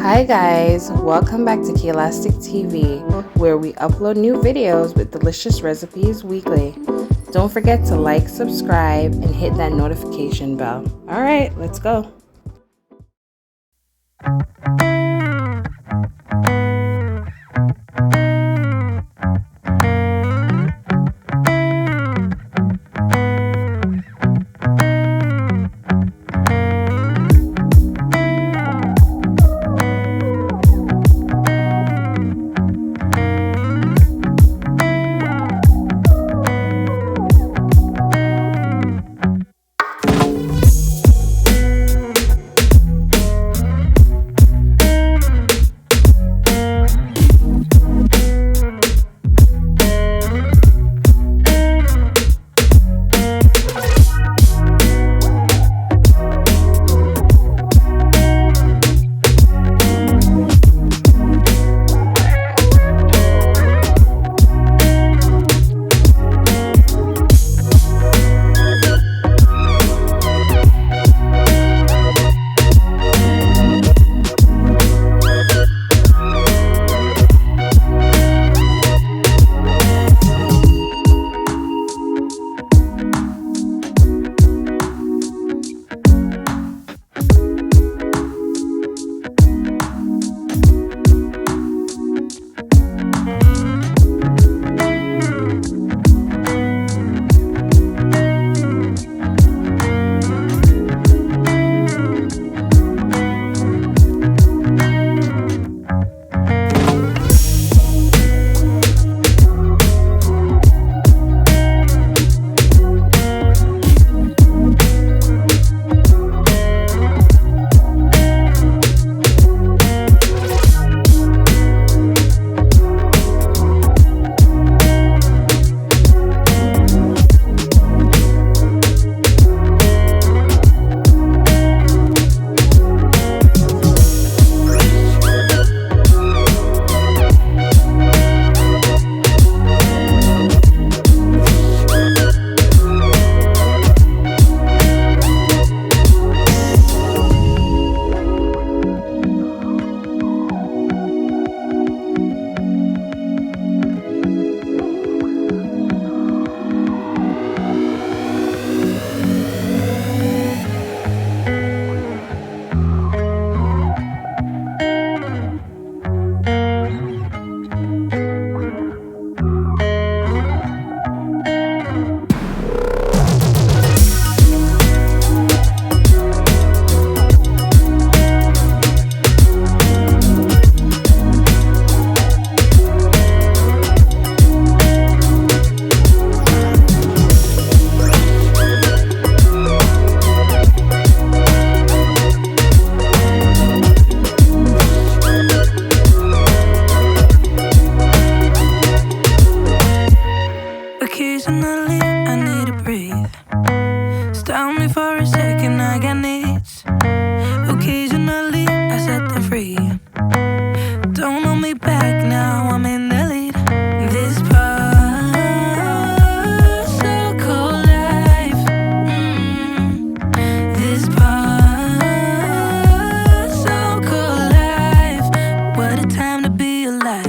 Hi guys, welcome back to Keelastic TV, where we upload new videos with delicious recipes weekly. Don't forget to like, subscribe, and hit that notification bell. Alright, let's go. Occasionally, I need to breathe. Stop me for a second, I got needs. Occasionally, I set them free. Don't hold me back now, I'm in the lead. This part, so cold life. This part, so cold life. What a time to be alive.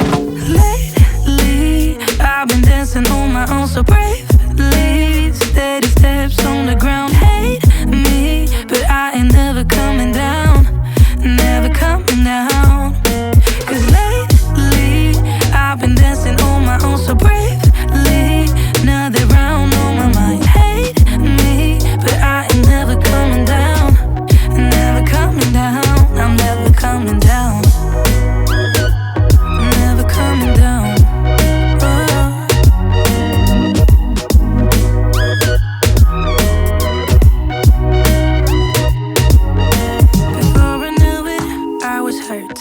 Lately, I've been dancing on my own so bravely. Steady steps on the ground. Hate me, but I ain't never coming down. Never coming down. 'Cause lately, I've been dancing on my own so bravely. Another round on my mind. Hate me, but I ain't never coming down. Never coming down. I'm never coming down. Never coming down. Before I knew it, I was hurt.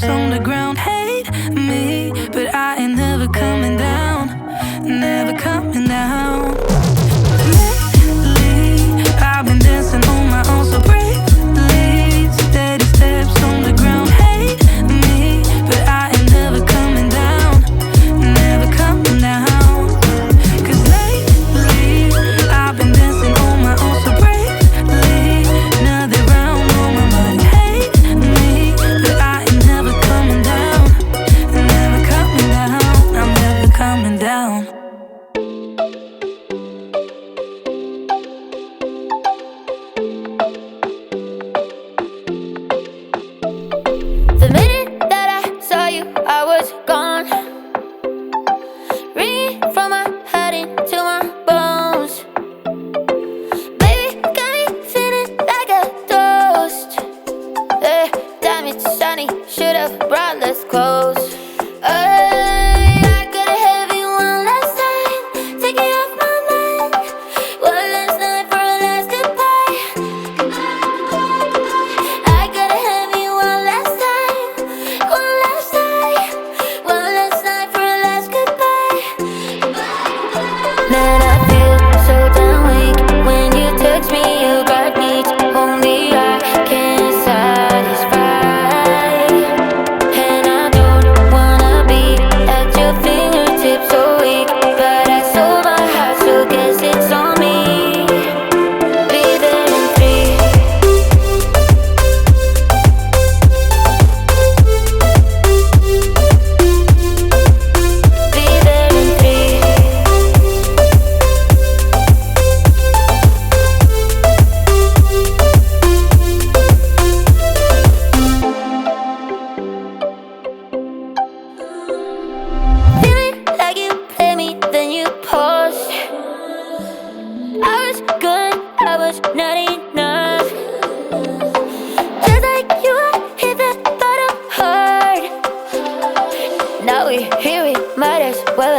steps on the ground hate me, but I ain't never coming down, never coming down. Lately, I've been dancing on my own so bravely. Steady steps on the ground hate me, but I ain't never coming down, never coming down. 'Cause lately, I've been dancing on my own so bravely. Another round on my mind hate me, but I ain't never coming down, never coming down. I'm never coming down. The minute that I saw you, I was gone. Ringing from my head into my bones. Baby, got me feeling like a toast. Damn, it's sunny, should've brought less clothes. I gotta have you one last time, take it off my mind. One last night for a last goodbye. I gotta have you one last time, one last night, one last night for a last goodbye. Man, I feel so damn weak when you text me you got needs only I can satisfy. And I don't wanna be at your fingertips so weak, but I sold my heart, so guess it's on me. Be there in 3. Be there in 3. Feeling like you play me, then you pause. I was good, I was not enough. Just like you, I hit the bottom hard. Now we're here, we might as well